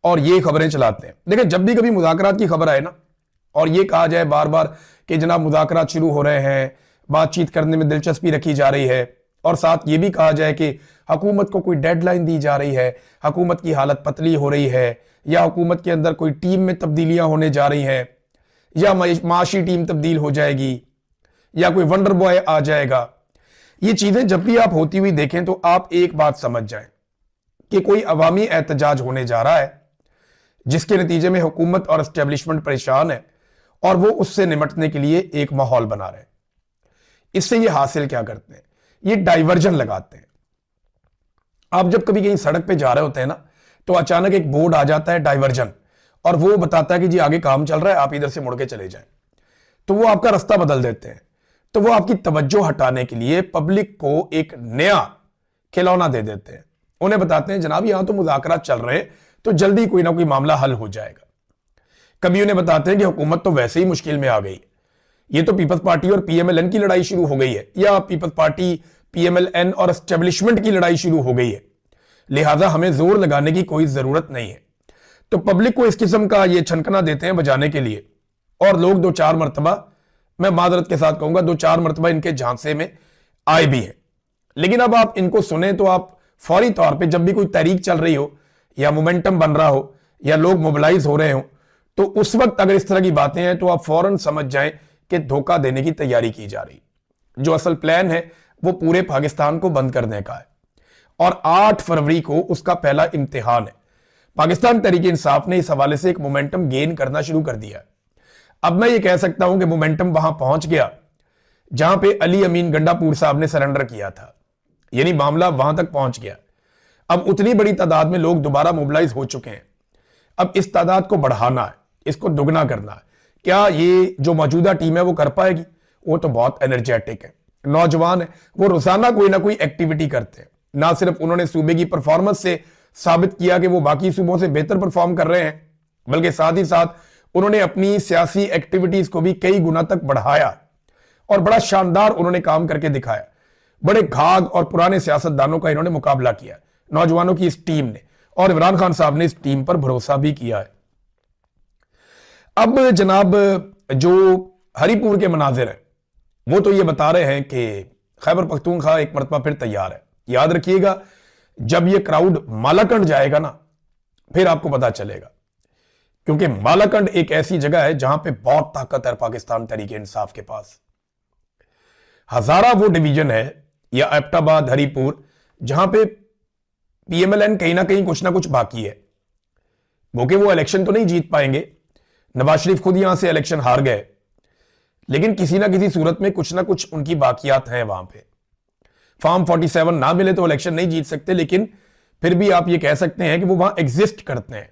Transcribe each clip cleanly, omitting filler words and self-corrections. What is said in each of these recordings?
और ये खबरें चलाते हैं। देखिए, जब भी कभी मुज़ाकरात की खबर आए ना और ये कहा जाए बार बार कि जनाब मुज़ाकरात शुरू हो रहे हैं, बातचीत करने में दिलचस्पी रखी जा रही है, और साथ ये भी कहा जाए कि हुकूमत को कोई डेडलाइन दी जा रही है, हुकूमत की हालत पतली हो रही है, या हुकूमत के अंदर कोई टीम में तब्दीलियां होने जा रही हैं, या माशी टीम तब्दील हो जाएगी, या कोई वंडर बॉय आ जाएगा, ये चीजें जब भी आप होती हुई देखें तो आप एक बात समझ जाएं कि कोई अवामी एहतजाज होने जा रहा है जिसके नतीजे में हुकूमत और एस्टेब्लिशमेंट परेशान है और वो उससे निपटने के लिए एक माहौल बना रहे हैं। इससे ये हासिल क्या करते हैं, ये डाइवर्जन लगाते हैं। आप जब कभी कहीं सड़क पे जा रहे होते हैं ना, तो अचानक एक बोर्ड आ जाता है डाइवर्जन, और वो बताता है कि जी आगे काम चल रहा है, आप इधर से मुड़ के चले जाएं। तो वो आपका रास्ता बदल देते हैं। तो वो आपकी तवज्जो हटाने के लिए पब्लिक को एक नया खिलौना दे देते हैं। उन्हें बताते हैं जनाब यहां तो मुज़ाकरात चल रहे हैं, तो जल्दी कोई ना कोई मामला हल हो जाएगा। कभी उन्हें बताते हैं कि हुकूमत तो वैसे ही मुश्किल में आ गई, ये तो पीपल्स पार्टी और पीएमएलएन की लड़ाई शुरू हो गई है, या पीपल्स पार्टी पीएमएलएन और एस्टेब्लिशमेंट की लड़ाई शुरू हो गई है, लिहाजा हमें जोर लगाने की कोई जरूरत नहीं है। तो पब्लिक को इस किस्म का ये छनकना देते हैं बजाने के लिए, और लोग दो चार मरतबा, मैं मादरत के साथ कहूंगा, दो चार मरतबा इनके झांसे में आए भी हैं। लेकिन अब आप इनको सुने तो आप फौरी तौर पे जब भी कोई तहरीक चल रही हो या मोमेंटम बन रहा हो या लोग मोबिलाइज हो रहे हो, तो उस वक्त अगर इस तरह की बातें हैं तो आप फौरन समझ जाएं कि धोखा देने की तैयारी की जा रही। जो असल प्लान है वो पूरे पाकिस्तान को बंद करने का है, और 8 फरवरी को उसका पहला इम्तिहान है। पाकिस्तान तहरीक इंसाफ ने इस हवाले से एक मोमेंटम गेन करना शुरू कर दिया है। अब मैं ये कह सकता हूं कि मोमेंटम वहां पहुंच गया जहां पे अली अमीन गंडापुर साहब ने सरेंडर किया था, यानी मामला वहां तक पहुंच गया। अब उतनी बड़ी तादाद में लोग दोबारा मोबिलाइज हो चुके हैं। अब इस तादाद को बढ़ाना है, इसको दुगना करना है। क्या ये जो मौजूदा टीम है वो कर पाएगी? वो तो बहुत एनर्जेटिक है, नौजवान है, वो रोजाना कोई ना कोई एक्टिविटी करते हैं। ना सिर्फ उन्होंने सूबे की परफॉर्मेंस से साबित किया कि वो बाकी सूबों से बेहतर परफॉर्म कर रहे हैं, बल्कि साथ ही साथ उन्होंने अपनी सियासी एक्टिविटीज को भी कई गुना तक बढ़ाया और बड़ा शानदार उन्होंने काम करके दिखाया। बड़े घाघ और पुराने सियासतदानों का इन्होंने मुकाबला किया नौजवानों की इस टीम ने, और इमरान खान साहब ने इस टीम पर भरोसा भी किया है। अब जनाब जो हरिपुर के मनाजिर हैं वो तो ये बता रहे हैं कि खैबर पख्तूनख्वा एक मरतबा फिर तैयार है। याद रखिएगा, जब ये क्राउड मालाकंड जाएगा ना, फिर आपको पता चलेगा, क्योंकि मालाकंड एक ऐसी जगह है जहां पे बहुत ताकत है पाकिस्तान तहरीक इंसाफ के पास। हजारा वो डिवीजन है, या एबटाबाद, हरिपुर, जहां पे पीएमएलएन कहीं ना कुछ बाकी है। वो इलेक्शन तो नहीं जीत पाएंगे, नवाज शरीफ खुद यहां से इलेक्शन हार गए, लेकिन किसी ना किसी सूरत में कुछ ना कुछ उनकी बाकियात हैं वहां पे। फॉर्म 47 ना मिले तो इलेक्शन नहीं जीत सकते, लेकिन फिर भी आप ये कह सकते हैं कि वो वहां एग्जिस्ट करते हैं।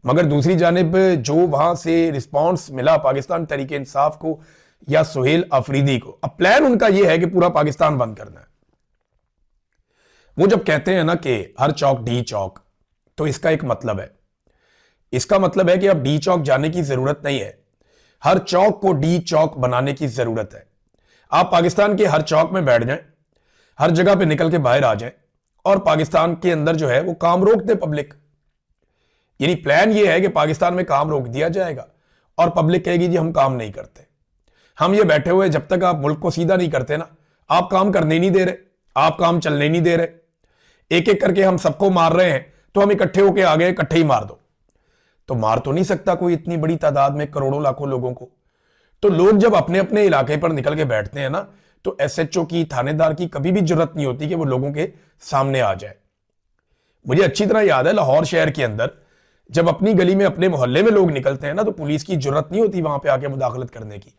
मगर दूसरी जानिब जो वहां से रिस्पांस मिला पाकिस्तान तहरीक इंसाफ को या सुहेल अफरीदी को, अब प्लान उनका यह है कि पूरा पाकिस्तान बंद करना है। वो जब कहते हैं ना कि हर चौक डी चौक, तो इसका एक मतलब है। इसका मतलब है कि अब डी चौक जाने की जरूरत नहीं है, हर चौक को डी चौक बनाने की जरूरत है। आप पाकिस्तान के हर चौक में बैठ जाएं, हर जगह पे निकल के बाहर आ जाएं, और पाकिस्तान के अंदर जो है वो काम रोक दे पब्लिक। यानी प्लान ये है कि पाकिस्तान में काम रोक दिया जाएगा और पब्लिक कहेगी जी हम काम नहीं करते, हम ये बैठे हुए, जब तक आप मुल्क को सीधा नहीं करते ना, आप काम करने नहीं दे रहे, आप काम चलने नहीं दे रहे, एक एक करके हम सबको मार रहे हैं, तो हम इकट्ठे होके आ गए, इकट्ठे ही मार दो। तो मार तो नहीं सकता कोई इतनी बड़ी तादाद में, करोड़ों लाखों लोगों को। तो लोग जब अपने अपने इलाके पर निकल के बैठते हैं ना, तो एसएचओ की, थानेदार की कभी भी जरूरत नहीं होती कि वो लोगों के सामने आ जाए। मुझे अच्छी तरह याद है, लाहौर शहर के अंदर जब अपनी गली में, अपने मोहल्ले में लोग निकलते हैं ना, तो पुलिस की जरूरत नहीं होती वहां पे आके मुदाखलत करने की।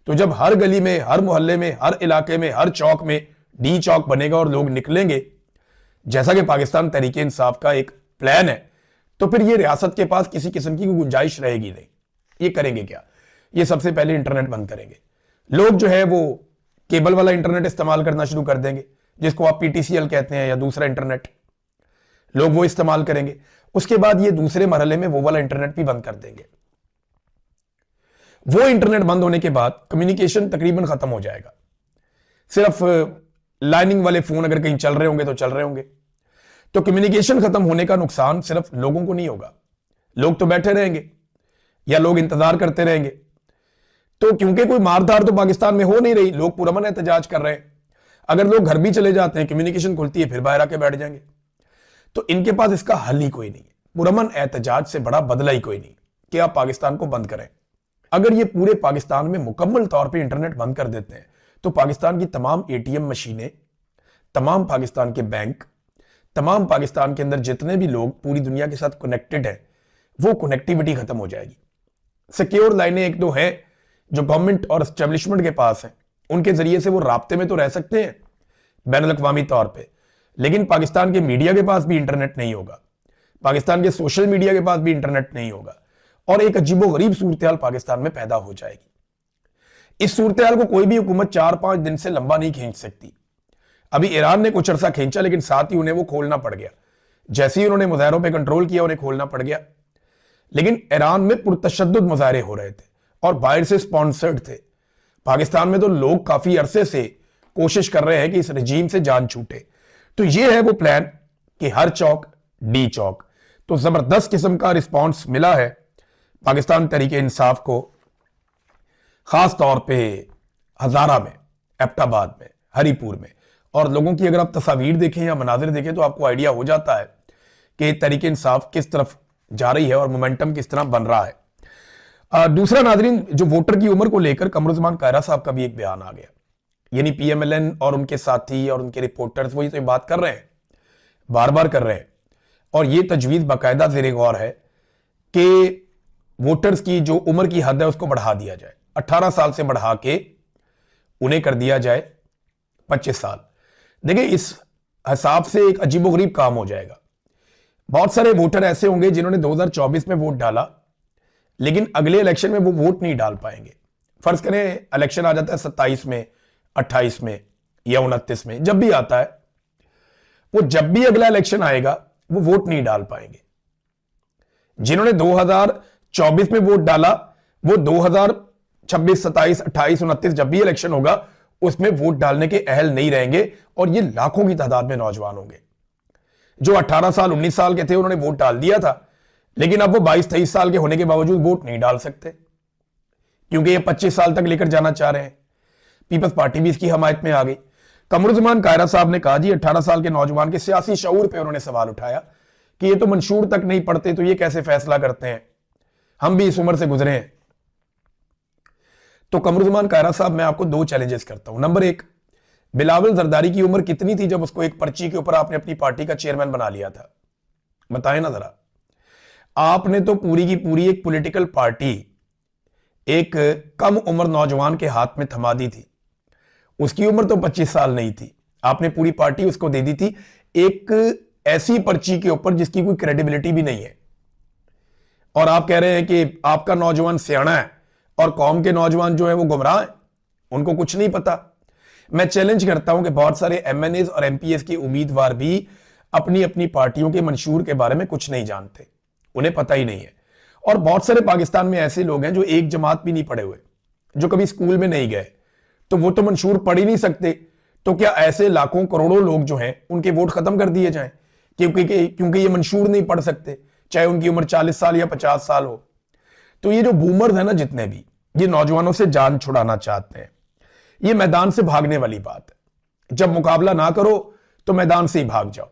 तो जब हर गली में, हर मोहल्ले में, हर इलाके में, हर चौक में डी चौक बनेगा और लोग निकलेंगे, जैसा कि पाकिस्तान तहरीक इंसाफ का एक प्लान है, तो फिर ये रियासत के पास किसी किस्म की गुंजाइश रहेगी नहीं। ये करेंगे क्या? ये सबसे पहले इंटरनेट बंद करेंगे। लोग जो है वो केबल वाला इंटरनेट इस्तेमाल करना शुरू कर देंगे, जिसको आप पीटीसीएल कहते हैं, या दूसरा इंटरनेट, लोग वो इस्तेमाल करेंगे। उसके बाद ये दूसरे मरहले में वो वाला इंटरनेट भी बंद कर देंगे। वो इंटरनेट बंद होने के बाद कम्युनिकेशन तकरीबन खत्म हो जाएगा। सिर्फ लाइनिंग वाले फोन अगर कहीं चल रहे होंगे तो चल रहे होंगे। तो कम्युनिकेशन खत्म होने का नुकसान सिर्फ लोगों को नहीं होगा, लोग तो बैठे रहेंगे या लोग इंतजार करते रहेंगे। तो क्योंकि कोई मारधार तो पाकिस्तान में हो नहीं रही, लोग पुरअमन एहतजाज कर रहे हैं। अगर लोग घर भी चले जाते हैं, कम्युनिकेशन खुलती है, फिर बाहर आके बैठ जाएंगे। तो इनके पास इसका हल ही कोई नहीं है। पुरअमन एहतजाज से बड़ा बदला ही कोई नहीं कि आप पाकिस्तान को बंद करें। अगर ये पूरे पाकिस्तान में मुकम्मल तौर पे इंटरनेट बंद कर देते हैं तो पाकिस्तान की तमाम एटीएम मशीनें, तमाम पाकिस्तान के बैंक, तमाम पाकिस्तान के अंदर जितने भी लोग पूरी दुनिया के साथ कनेक्टेड हैं, वो कनेक्टिविटी खत्म हो जाएगी। सिक्योर लाइनें एक दो हैं जो गवर्नमेंट और एस्टेब्लिशमेंट के पास हैं, उनके जरिए से वो राब्ते में तो रह सकते हैं बैनुल अक़वामी तौर पे, लेकिन पाकिस्तान के मीडिया के पास भी इंटरनेट नहीं होगा, पाकिस्तान के सोशल मीडिया के पास भी इंटरनेट नहीं होगा, और एक अजीबोगरीब सूरत-ए-हाल पाकिस्तान में पैदा हो जाएगी। इस सूरत-ए-हाल को कोई भी हुकूमत 4-5 दिन से लंबा नहीं खींच सकती। अभी ईरान ने कुछ अरसा खींचा, लेकिन साथ ही उन्हें वो खोलना पड़ गया। जैसे ही उन्होंने मुजाहरों पर कंट्रोल किया, उन्हें खोलना पड़ गया। लेकिन ईरान में पुरतशद्दुद मुजाहरे हो रहे थे और बाहर से स्पॉन्सर्ड थे। पाकिस्तान में तो लोग काफी अरसे से कोशिश कर रहे हैं कि इस रजीम से जान छूटे। तो ये है वो प्लान कि हर चौक डी चौक। तो जबरदस्त किस्म का रिस्पॉन्स मिला है पाकिस्तान तहरीके इंसाफ को, खास तौर पे हजारा में, एबटाबाद में, हरीपुर में। और लोगों की अगर आप तस्वीर देखें या मनाजिर देखें तो आपको आइडिया हो जाता है कि तहरीके इंसाफ किस तरफ जा रही है और मोमेंटम किस तरह बन रहा है। दूसरा नाजरीन, जो वोटर की उम्र को लेकर कमरुज़्ज़मान कायरा साहब का भी एक बयान आ गया। यानी पीएमएलएन और उनके साथी और उनके रिपोर्टर्स वही तो बात कर रहे हैं, बार बार कर रहे हैं, और ये तजवीज़ बाकायदा ज़ेरे गौर है कि वोटर्स की जो उम्र की हद है उसको बढ़ा दिया जाए, 18 साल से बढ़ा के उन्हें कर दिया जाए 25 साल। देखिए, इस हिसाब से एक अजीबोगरीब काम हो जाएगा। बहुत सारे वोटर ऐसे होंगे जिन्होंने 2024 में वोट डाला, लेकिन अगले इलेक्शन में वो वोट नहीं डाल पाएंगे। फर्ज करें इलेक्शन आ जाता है 27 में, 28 में या 29 में, जब भी आता है, वो जब भी अगला इलेक्शन आएगा वो वोट नहीं डाल पाएंगे। जिन्होंने 2024 में वोट डाला वो 2026, 27, 28, 29 जब भी इलेक्शन होगा उसमें वोट डालने के अहल नहीं रहेंगे। और ये लाखों की तादाद में नौजवान होंगे जो 18 साल 19 साल के थे, उन्होंने वोट डाल दिया था, लेकिन अब वो 22-23 साल के होने के बावजूद वोट नहीं डाल सकते क्योंकि ये 25 साल तक लेकर जाना चाह रहे हैं। पीपल्स पार्टी भी इसकी हमायत में आ गई। कमरुज़्ज़मान कायरा साहब ने कहा जी 18 साल के नौजवान के सियासी शऊर पे उन्होंने सवाल उठाया कि ये तो मंशूर तक नहीं पढ़ते, तो ये कैसे फैसला करते हैं, हम भी इस उम्र से गुजरे हैं। तो कमरुज़्ज़मान कायरा साहब, मैं आपको 2 चैलेंजेस करता हूं। नंबर 1, बिलावल जरदारी की उम्र कितनी थी जब उसको एक पर्ची के ऊपर आपने अपनी पार्टी का चेयरमैन बना लिया था? बताएं ना जरा। आपने तो पूरी की पूरी एक पॉलिटिकल पार्टी एक कम उम्र नौजवान के हाथ में थमा दी थी। उसकी उम्र तो 25 साल नहीं थी, आपने पूरी पार्टी उसको दे दी थी एक ऐसी पर्ची के ऊपर जिसकी कोई क्रेडिबिलिटी भी नहीं है। और आप कह रहे हैं कि आपका नौजवान सियाना है और कौम के नौजवान जो है वो गुमराह हैं, उनको कुछ नहीं पता। मैं चैलेंज करता हूं कि बहुत सारे एमएनएस और एमपीएस के उम्मीदवार भी अपनी अपनी पार्टियों के मंशूर के बारे में कुछ नहीं जानते, उन्हें पता ही नहीं है। और बहुत सारे पाकिस्तान में ऐसे लोग हैं जो एक जमात भी नहीं पढ़े हुए, जो कभी स्कूल में नहीं गए, तो वो तो मंशूर पढ़ ही नहीं सकते। तो क्या ऐसे लाखों करोड़ों लोग जो हैं उनके वोट खत्म कर दिए जाएं क्योंकि ये मंशूर नहीं पढ़ सकते, चाहे उनकी उम्र 40 साल या 50 साल हो? तो ये जो बूमर्स है ना, जितने भी ये नौजवानों से जान छुड़ाना चाहते हैं, ये मैदान से भागने वाली बात है। जब मुकाबला ना करो तो मैदान से ही भाग जाओ।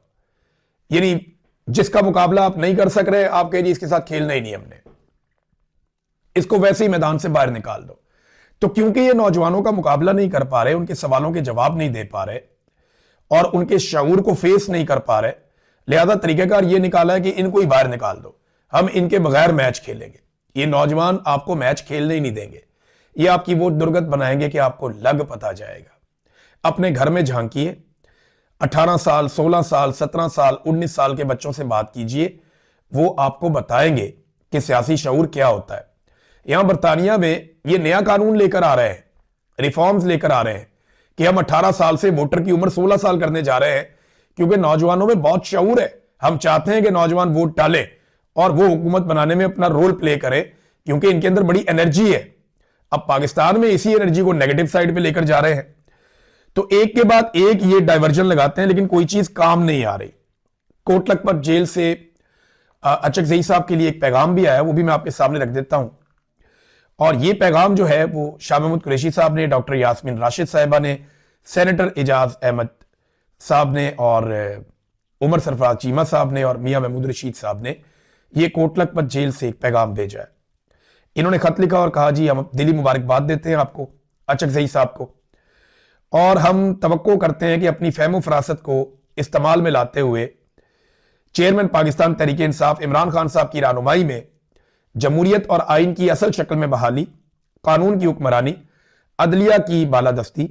यानी जिसका मुकाबला आप नहीं कर सक रहे, आप कहिए इसके साथ खेलना ही नहीं हमने, इसको वैसे ही मैदान से बाहर निकाल दो। तो क्योंकि ये नौजवानों का मुकाबला नहीं कर पा रहे, उनके सवालों के जवाब नहीं दे पा रहे और उनके शऊर को फेस नहीं कर पा रहे, लिहाजा तरीकेकार ये निकाला है कि इनको ही बाहर निकाल दो, हम इनके बगैर मैच खेलेंगे। ये नौजवान आपको मैच खेलने ही नहीं देंगे, ये आपकी वोट दुर्गत बनाएंगे कि आपको लग पता जाएगा। अपने घर में झांकिए, 18 साल, 16 साल, 17 साल, 19 साल के बच्चों से बात कीजिए, वो आपको बताएंगे कि सियासी शऊर क्या होता है। यहां बरतानिया में ये नया कानून लेकर आ रहे हैं, रिफॉर्म्स लेकर आ रहे हैं कि हम 18 साल से वोटर की उम्र 16 साल करने जा रहे हैं, क्योंकि नौजवानों में बहुत शऊर है। हम चाहते हैं कि नौजवान वोट डाले और वो हुकूमत बनाने में अपना रोल प्ले करे, क्योंकि इनके अंदर बड़ी एनर्जी है। अब पाकिस्तान में इसी एनर्जी को नेगेटिव साइड पे लेकर जा रहे हैं। तो एक के बाद एक ये डाइवर्जन लगाते हैं, लेकिन कोई चीज काम नहीं आ रही। कोट लखपत जेल से अचकजई साहब के लिए एक पैगाम भी आया, वो भी मैं आपके सामने रख देता हूं। और ये पैगाम जो है वो शाह महमूद कुरैशी साहब ने, डॉक्टर यास्मीन राशिद साहिबा ने, सेनेटर एजाज अहमद साहब ने और उमर सरफराज चीमा साहब ने और मियां महमूद रशीद साहब ने ये कोट लखपत जेल से एक पैगाम भेजा है। इन्होंने खत लिखा और कहा, जी हम दिली मुबारकबाद देते हैं आपको अचकजई साहब को, और हम तवक्को करते हैं कि अपनी फहम फरासत को इस्तेमाल में लाते हुए चेयरमैन पाकिस्तान तहरीक इंसाफ इमरान खान साहब की रहनुमाई में जमहूरियत और आइन की असल शक्ल में बहाली, कानून की हुक्मरानी, अदलिया की बालादस्ती,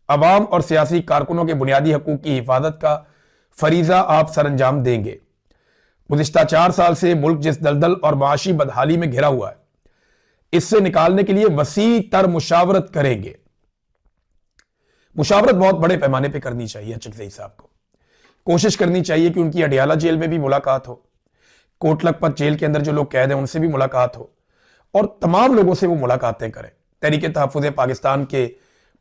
अवाम और सियासी कारकुनों के बुनियादी हकूक की हिफाजत का फरीजा आप सरंजाम देंगे। गुज़िश्ता 4 साल से मुल्क जिस दलदल और माशी बदहाली में घिरा हुआ है, इससे निकालने के लिए वसी तर मुशावरत करेंगे। मुशावरत बहुत बड़े पैमाने पर करनी चाहिए अचकजई साहब को। कोशिश करनी चाहिए कि उनकी अडियाला जेल में भी मुलाकात हो, कोट लखपत जेल के अंदर जो लोग कैद हैं उनसे भी मुलाकात हो, और तमाम लोगों से वो मुलाकातें करें। तहरीक तहफ़्फ़ुज़ पाकिस्तान के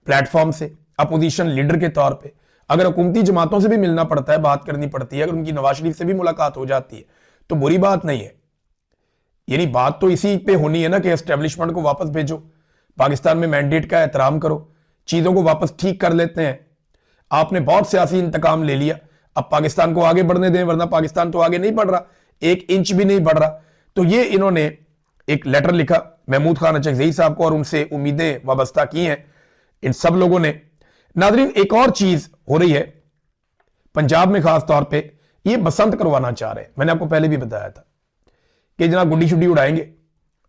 प्लेटफॉर्म से, अपोजिशन लीडर के तौर पे, अगर हुकूमती जमातों से भी मिलना पड़ता है, बात करनी पड़ती है, अगर उनकी नवाज शरीफ से भी मुलाकात हो जाती है तो बुरी बात नहीं है। यानी बात तो इसी पे होनी है ना कि एस्टेब्लिशमेंट को वापस भेजो, पाकिस्तान में मैंडेट का एहतराम करो, चीजों को वापस ठीक कर लेते हैं। आपने बहुत सियासी इंतकाम ले लिया, अब पाकिस्तान को आगे बढ़ने दें, वरना पाकिस्तान तो आगे नहीं बढ़ रहा, 1 इंच भी नहीं बढ़ रहा। तो ये इन्होंने एक लेटर लिखा महमूद खान अचकजई साहब को और उनसे उम्मीदें वाबस्ता की हैं इन सब लोगों ने। नाज़रीन, एक और चीज हो रही है पंजाब में, खास तौर पे ये बसंत करवाना चाह रहे हैं। मैंने आपको पहले भी बताया था कि जनाब गुड्डी शुड्डी उड़ाएंगे,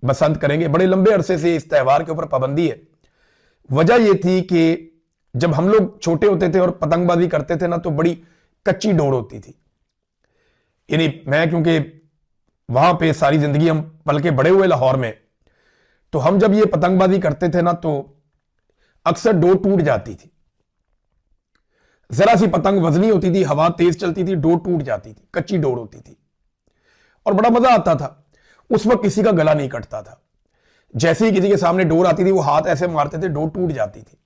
बसंत करेंगे। बड़े लंबे अरसे से इस त्यौहार के ऊपर पाबंदी है। वजह यह थी कि जब हम लोग छोटे होते थे और पतंगबाजी करते थे ना, तो बड़ी कच्ची डोर होती थी। यानी मैं क्योंकि वहां पे सारी जिंदगी हम पल के बड़े हुए लाहौर में, तो हम जब ये पतंगबाजी करते थे ना तो अक्सर डोर टूट जाती थी। जरा सी पतंग वजनी होती थी, हवा तेज चलती थी, डोर टूट जाती थी, कच्ची डोर होती थी और बड़ा मजा आता था। उस वक्त किसी का गला नहीं कटता था। जैसे ही किसी के सामने डोर आती थी वो हाथ ऐसे मारते थे, डोर टूट जाती थी।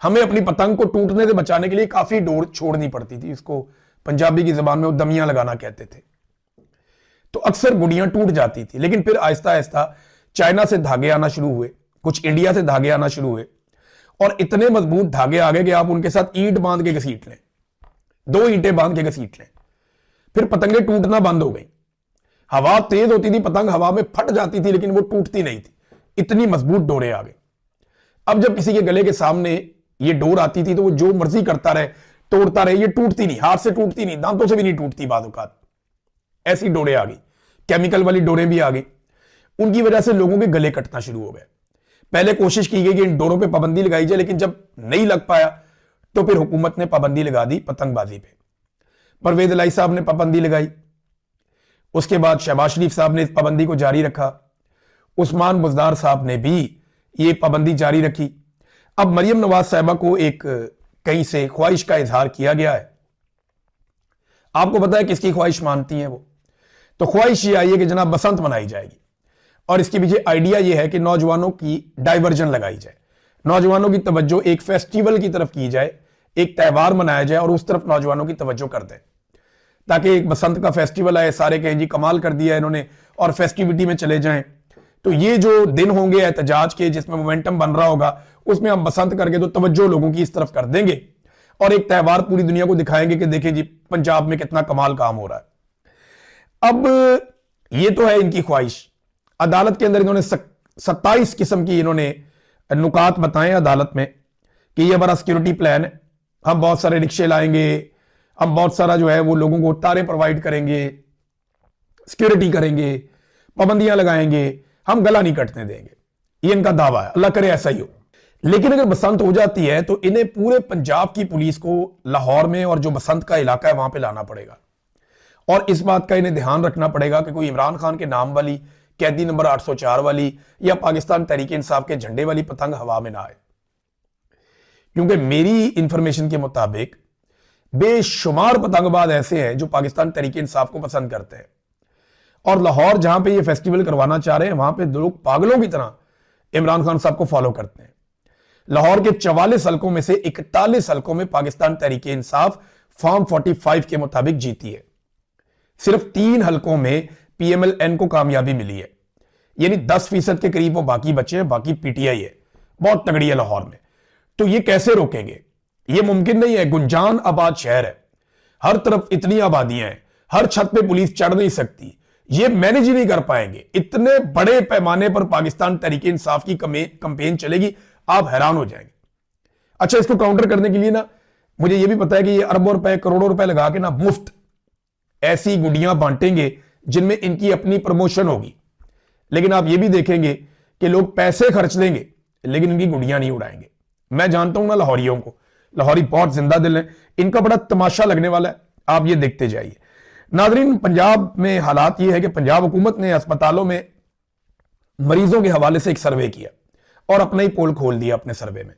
हमें अपनी पतंग को टूटने से बचाने के लिए काफी डोर छोड़नी पड़ती थी। इसको पंजाबी की जबान में वो दमियां लगाना कहते थे। तो अक्सर गुड़ियां टूट जाती थी, लेकिन फिर आहिस्ता आहिस्ता चाइना से धागे आना शुरू हुए, कुछ इंडिया से धागे आना शुरू हुए और इतने मजबूत धागे आ गए कि आप उनके साथ ईंट बांध के घसीट लें, 2 ईंटें बांध के घसीट लें, फिर पतंगे टूटना बंद हो गई। हवा तेज होती थी, पतंग हवा में फट जाती थी, लेकिन वो टूटती नहीं थी, इतनी मजबूत डोरे आ गई। अब जब किसी के गले के सामने ये डोर आती थी तो वो जो मर्जी करता रहे, तोड़ता रहे, ये टूटती नहीं, हाथ से टूटती नहीं, दांतों से भी नहीं टूटती। बाद औकात ऐसी डोरें आ गई, केमिकल वाली डोरें भी आ गई। उनकी वजह से लोगों के गले कटना शुरू हो गए। पहले कोशिश की गई कि इन डोरों पे पाबंदी लगाई जाए, लेकिन जब नहीं लग पाया तो फिर हुकूमत ने पाबंदी लगा दी पतंगबाजी पे। परवेज इलाही साहब ने पाबंदी लगाई, उसके बाद शहबाज शरीफ साहब ने इस पाबंदी को जारी रखा, उस्मान बुज़दार साहब ने भी ये पाबंदी जारी रखी। अब मरियम नवाज साहिबा को एक कहीं से ख्वाहिश का इजहार किया गया है। आपको पता है किसकी ख्वाहिश मानती है वो? तो ख्वाहिश ये आई है कि जनाब बसंत मनाई जाएगी और इसके पीछे आइडिया ये है कि नौजवानों की डाइवर्जन लगाई जाए, नौजवानों की तवज्जो एक फेस्टिवल की तरफ की जाए, एक त्यौहार मनाया जाए और उस तरफ नौजवानों की तवज्जो कर दें, ताकि एक बसंत का फेस्टिवल आए, सारे कहें जी कमाल कर दिया इन्होंने, और फेस्टिविटी में चले जाएं। तो ये जो दिन होंगे एहतजाज के, जिसमें मोमेंटम बन रहा होगा, उसमें हम बसंत करके तो तवज्जो लोगों की इस तरफ कर देंगे और एक त्यौहार पूरी दुनिया को दिखाएंगे कि देखें जी पंजाब में कितना कमाल काम हो रहा है। अब ये तो है इनकी ख्वाहिश। अदालत के अंदर इन्होंने 27 किस्म की इन्होंने नुकात बताए अदालत में कि ये हमारा सिक्योरिटी प्लान है, हम बहुत सारे रिक्शे लाएंगे, हम बहुत सारा जो है वो लोगों को तारे प्रोवाइड करेंगे, सिक्योरिटी करेंगे, पाबंदियां लगाएंगे, हम गला नहीं कटने देंगे। ये इनका दावा है, अल्लाह करे ऐसा ही हो। लेकिन अगर बसंत हो जाती है तो इन्हें पूरे पंजाब की पुलिस को लाहौर में और जो बसंत का इलाका है वहां पे लाना पड़ेगा और इस बात का इन्हें ध्यान रखना पड़ेगा कि कोई इमरान खान के नाम वाली, कैदी नंबर 804 वाली या पाकिस्तान तहरीक इंसाफ के झंडे वाली पतंग हवा में ना आए। क्योंकि मेरी इंफॉर्मेशन के मुताबिक बेशुमार पतंगबाज ऐसे हैं जो पाकिस्तान तहरीक इंसाफ को पसंद करते हैं और लाहौर जहां पे ये फेस्टिवल करवाना चाह रहे हैं वहां पे लोग पागलों की तरह इमरान खान साहब को फॉलो करते हैं। लाहौर के 44 हलकों में से 41 हलकों में पाकिस्तान तहरीक इंसाफ फॉर्म 45 के मुताबिक जीती है। सिर्फ 3 हलकों में पीएमएल-एन को कामयाबी मिली है, यानी 10% के करीब वो बाकी बचे हैं, बाकी पीटीआई है, बहुत तगड़ी है लाहौर में। तो ये कैसे रोकेंगे? ये मुमकिन नहीं है। गुंजान आबाद शहर है, हर तरफ इतनी आबादियां हैं, हर छत पे पुलिस चढ़ नहीं सकती, ये मैनेज ही नहीं कर पाएंगे। इतने बड़े पैमाने पर पाकिस्तान तहरीके इंसाफ की कंपेन चलेगी, आप हैरान हो जाएंगे। अच्छा, इसको काउंटर करने के लिए ना मुझे ये भी पता है कि ये अरबों रुपए करोड़ों रुपए लगा के ना मुफ्त ऐसी गुडियां बांटेंगे जिनमें इनकी अपनी प्रमोशन होगी, लेकिन आप ये भी देखेंगे कि लोग पैसे खर्च देंगे लेकिन इनकी गुडियां नहीं उड़ाएंगे। मैं जानता हूं ना लाहौरियों को, लाहौरी बहुत जिंदा दिल है, इनका बड़ा तमाशा लगने वाला है, आप ये देखते जाइए। नाजरीन, पंजाब में हालात ये है कि पंजाब हुकूमत ने अस्पतालों में मरीजों के हवाले से एक सर्वे किया और अपना ही पोल खोल दिया अपने सर्वे में।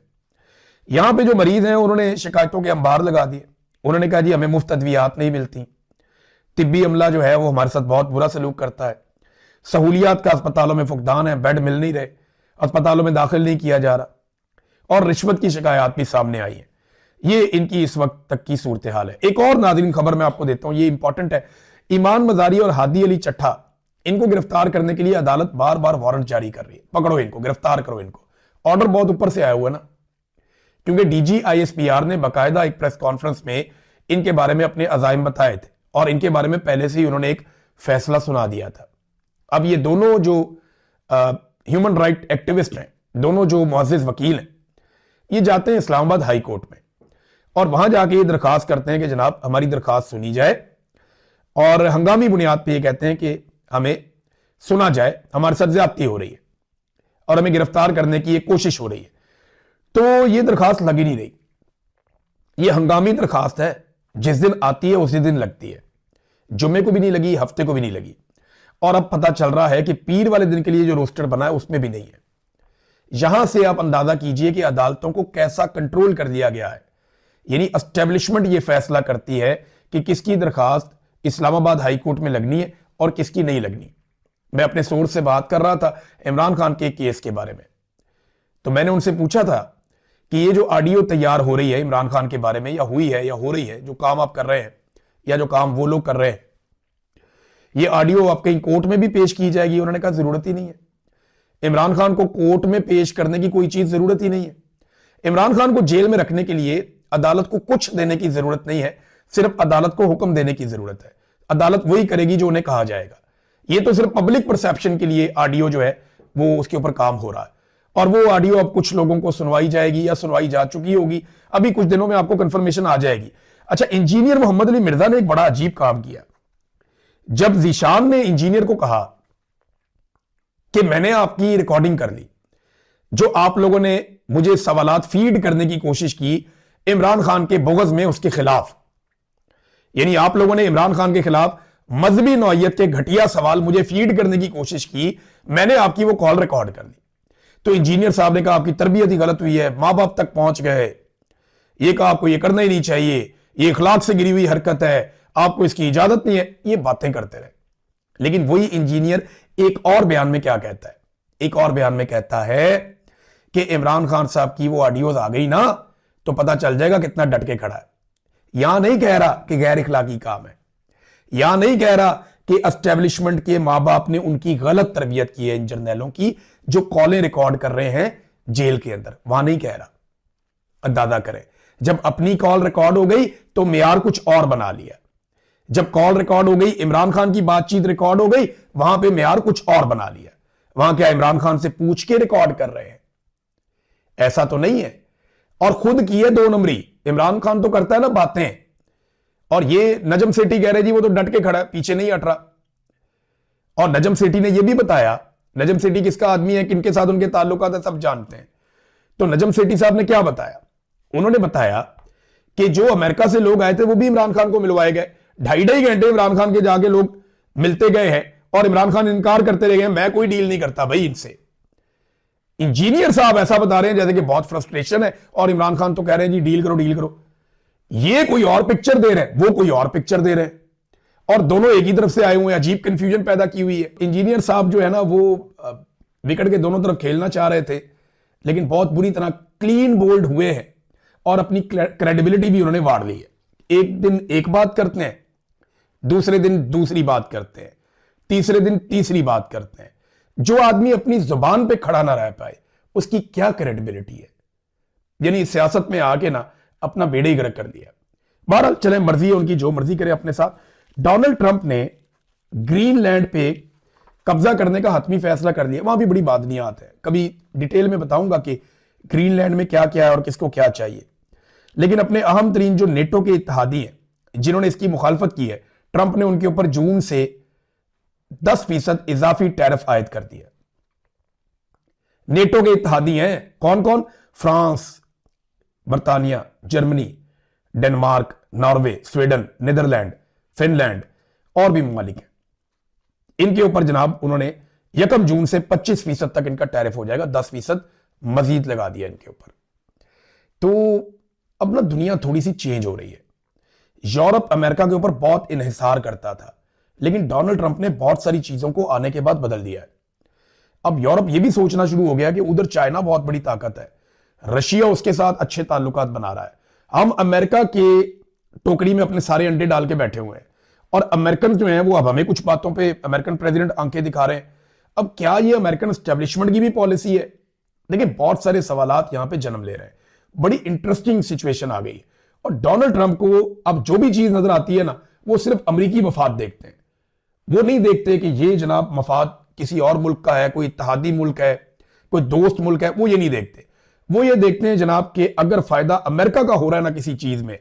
यहां पे जो मरीज हैं उन्होंने शिकायतों के अंबार लगा दिए। उन्होंने कहा जी हमें मुफ्त अद्वियात नहीं मिलती, तिब्बी अमला जो है वो हमारे साथ बहुत बुरा सलूक करता है, सहूलियात का अस्पतालों में फुकदान है, बेड मिल नहीं रहे, अस्पतालों में दाखिल नहीं किया जा रहा, और रिश्वत की शिकायत भी सामने आई है। ये इनकी इस वक्त तक की सूरत हाल है। एक और नाज़रीन खबर मैं आपको देता हूं, ये इंपॉर्टेंट है। ईमान मजारी और हादी अली चट्ठा, इनको गिरफ्तार करने के लिए अदालत बार बार वारंट जारी कर रही है, पकड़ो इनको, गिरफ्तार करो इनको। ऑर्डर बहुत ऊपर से आया हुआ ना, क्योंकि डीजी आईएसपीआर ने बाकायदा एक प्रेस कॉन्फ्रेंस में इनके बारे में अपने अजाइम बताए थे और इनके बारे में पहले से ही उन्होंने एक फैसला सुना दिया था। अब ये दोनों जो ह्यूमन राइट एक्टिविस्ट हैं, दोनों जो मुअज़्ज़िज़ वकील हैं, ये जाते हैं इस्लामाबाद हाई कोर्ट में और वहां जाके ये दरखास्त करते हैं कि जनाब हमारी दरखास्त सुनी जाए, और हंगामी बुनियाद पे ये कहते हैं कि हमें सुना जाए, हमारे साथ ज्यादती हो रही है और हमें गिरफ्तार करने की एक कोशिश हो रही है। तो ये दरखास्त लगी नहीं रही, ये हंगामी दरखास्त है, जिस दिन आती है उसी दिन लगती है, जुम्मे को भी नहीं लगी, हफ्ते को भी नहीं लगी, और अब पता चल रहा है कि पीर वाले दिन के लिए जो रोस्टर बना है उसमें भी नहीं है। यहां से आप अंदाजा कीजिए कि अदालतों को कैसा कंट्रोल कर दिया गया है। यानी एस्टेब्लिशमेंट ये फैसला करती है कि किसकी दरखास्त इस्लामाबाद हाई कोर्ट में लगनी है और किसकी नहीं लगनी। मैं अपने सोर्स से बात कर रहा था इमरान खान के केस के बारे में, तो मैंने उनसे पूछा था कि ये जो ऑडियो तैयार हो रही है इमरान खान के बारे में, या हुई है या हो रही है, जो काम आप कर रहे हैं या जो काम वो लोग कर रहे हैं, ये ऑडियो आप कहीं कोर्ट में भी पेश की जाएगी? उन्होंने कहा जरूरत ही नहीं है, इमरान खान को कोर्ट में पेश करने की कोई चीज जरूरत ही नहीं है। इमरान खान को जेल में रखने के लिए अदालत को कुछ देने की जरूरत नहीं है, सिर्फ अदालत को हुक्म देने की जरूरत है। अदालत वही करेगी जो उन्हें कहा जाएगा। ये तो सिर्फ पब्लिक परसेप्शन के लिए ऑडियो जो है वो उसके ऊपर काम हो रहा है, और वो ऑडियो अब कुछ लोगों को सुनवाई जाएगी या सुनवाई जा चुकी होगी, अभी कुछ दिनों में आपको कंफर्मेशन आ जाएगी। अच्छा, इंजीनियर मोहम्मद अली मिर्जा ने एक बड़ा अजीब काम किया। जब जीशान ने इंजीनियर को कहा कि मैंने आपकी रिकॉर्डिंग कर ली, जो आप लोगों ने मुझे सवालात फीड करने की कोशिश की इमरान खान के बुग़्ज़ में उसके खिलाफ, यानी आप लोगों ने इमरान खान के खिलाफ मजहबी नौइयत के घटिया सवाल मुझे फीड करने की कोशिश की, मैंने आपकी वो कॉल रिकॉर्ड कर ली। तो इंजीनियर साहब ने कहा आपकी तरबियत ही गलत हुई है, मां बाप तक पहुंच गए, ये कहा आपको ये करना ही नहीं चाहिए, ये इखलाक से गिरी हुई हरकत है, आपको इसकी इजाजत नहीं है, ये बातें करते रहे। लेकिन वही इंजीनियर एक और बयान में क्या कहता है, एक और बयान में कहता है कि इमरान खान साहब की वो ऑडियोज आ गई ना तो पता चल जाएगा कितना डट के खड़ा है। यहां नहीं कह रहा कि गैर इखलाकी काम है, यहां नहीं कह रहा कि एस्टेब्लिशमेंट के मां बाप ने उनकी गलत तरबियत की है इन जर्नैलों की जो कॉलें रिकॉर्ड कर रहे हैं जेल के अंदर, वहां नहीं कह रहा। अंदाजा करें, जब अपनी कॉल रिकॉर्ड हो गई तो मेयार कुछ और बना लिया, जब कॉल रिकॉर्ड हो गई, इमरान खान की बातचीत रिकॉर्ड हो गई, वहां पे मेयार कुछ और बना लिया। वहां क्या इमरान खान से पूछ के रिकॉर्ड कर रहे हैं? ऐसा तो नहीं है। और खुद की है 2 नंबरी, इमरान खान तो करता है ना बातें, और ये नजम सेठी कह रहे जी वो तो डट के खड़ा है, पीछे नहीं हट रहा। और नजम सेठी ने यह भी बताया, नजम सेठी किसका आदमी है, किनके साथ उनके ताल्लुकात है, सब जानते हैं। तो नजम सेठी साहब ने क्या बताया? उन्होंने बताया कि जो अमेरिका से लोग आए थे वो भी इमरान खान को मिलवाए गए, 2.5 घंटे इमरान खान के जाके लोग मिलते गए हैं और इमरान खान इनकार करते रह गए, मैं कोई डील नहीं करता भाई इनसे। इंजीनियर साहब ऐसा बता रहे हैं जैसे कि बहुत फ्रस्ट्रेशन है, और इमरान खान तो कह रहे हैं जी डील करो डील करो। ये कोई और पिक्चर दे रहे हैं, वो कोई और पिक्चर दे रहे हैं, और दोनों एक ही तरफ से आए हुए हैं। अजीब कंफ्यूजन पैदा की हुई है। इंजीनियर साहब जो है ना वो विकेट के दोनों तरफ खेलना चाह रहे थे, लेकिन बहुत बुरी तरह क्लीन बोल्ड हुए हैं और अपनी क्रेडिबिलिटी भी उन्होंने वाड़ ली है। एक दिन एक बात करते हैं, दूसरे दिन दूसरी बात करते हैं, तीसरे दिन तीसरी बात करते हैं। जो आदमी अपनी जुबान पे खड़ा ना रह पाए उसकी क्या क्रेडिबिलिटी है। यानी सियासत में आके ना अपना बेड़े ही गर्क कर दिया। बहरहाल चले, मर्जी है उनकी, जो मर्जी करे अपने साथ। डोनाल्ड ट्रंप ने ग्रीनलैंड पे कब्जा करने का हतमी फैसला कर लिया। वहां भी बड़ी बादनियात है, कभी डिटेल में बताऊंगा कि ग्रीनलैंड में क्या क्या है और किसको क्या चाहिए। लेकिन अपने अहम तरीन जो नेटो के इत्तेहादी हैं जिन्होंने इसकी मुखालफत की है, ट्रंप ने उनके ऊपर जून से 10% इजाफी टैरिफ आयद कर दिया। नेटो के इत्तेहादी हैं कौन कौन? फ्रांस, बर्तानिया, Germany, Denmark, Norway, Sweden, Netherland, Finland और भी ममालिक हैं। इनके ऊपर जनाब उन्होंने 1 जून से 25% तक इनका टैरिफ हो जाएगा, 10% मजीद लगा दिया इनके ऊपर। तो अब ना दुनिया थोड़ी सी चेंज हो रही है। यूरोप अमेरिका के ऊपर बहुत इन्हिसार करता था, लेकिन डोनाल्ड ट्रंप ने बहुत सारी चीजों को आने के बाद बदल दिया है। अब यूरोप ये भी सोचना शुरू हो गया कि उधर चाइना बहुत बड़ी ताकत है, रशिया उसके साथ अच्छे ताल्लुकात बना रहा है। हम अमेरिका के टोकरी में अपने सारे अंडे डाल के बैठे हुए हैं और अमेरिकन जो हैं वो अब हमें कुछ बातों पे अमेरिकन प्रेसिडेंट आंखें दिखा रहे हैं। अब क्या ये अमेरिकन एस्टेब्लिशमेंट की भी पॉलिसी है? देखिए, बहुत सारे सवालात यहां पे जन्म ले रहे हैं। बड़ी इंटरेस्टिंग सिचुएशन आ गई और डोनाल्ड ट्रंप को अब जो भी चीज नजर आती है ना, वो सिर्फ अमेरिकी मफाद देखते हैं। वो नहीं देखते कि ये जनाब मफाद किसी और मुल्क का है, कोई इत्तेहादी मुल्क है, कोई दोस्त मुल्क है। वो ये नहीं देखते। वो ये देखते हैं जनाब कि अगर फायदा अमेरिका का हो रहा है ना किसी चीज में,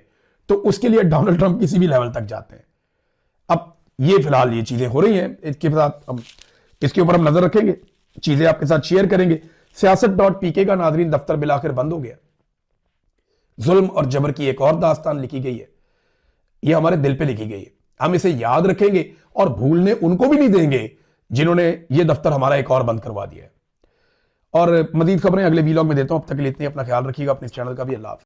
तो उसके लिए डोनाल्ड ट्रंप किसी भी लेवल तक जाते हैं। अब ये फिलहाल ये चीजें हो रही हैं, इसके साथ हम इसके ऊपर हम नजर रखेंगे, चीजें आपके साथ शेयर करेंगे। सियासत.pk का नाजरीन दफ्तर बिलाखिर बंद हो गया। जुल्म और जबर की एक और दास्तान लिखी गई है, यह हमारे दिल पे लिखी गई है। हम इसे याद रखेंगे और भूलने उनको भी नहीं देंगे जिन्होंने यह दफ्तर हमारा एक और बंद करवा दिया है। और मजीद खबरें अगले वीलॉग में देता हूं। अब तक के लिए इतनी, अपना ख्याल रखिएगा, अपने चैनल का भी। अल्लाह हाफ़िज़।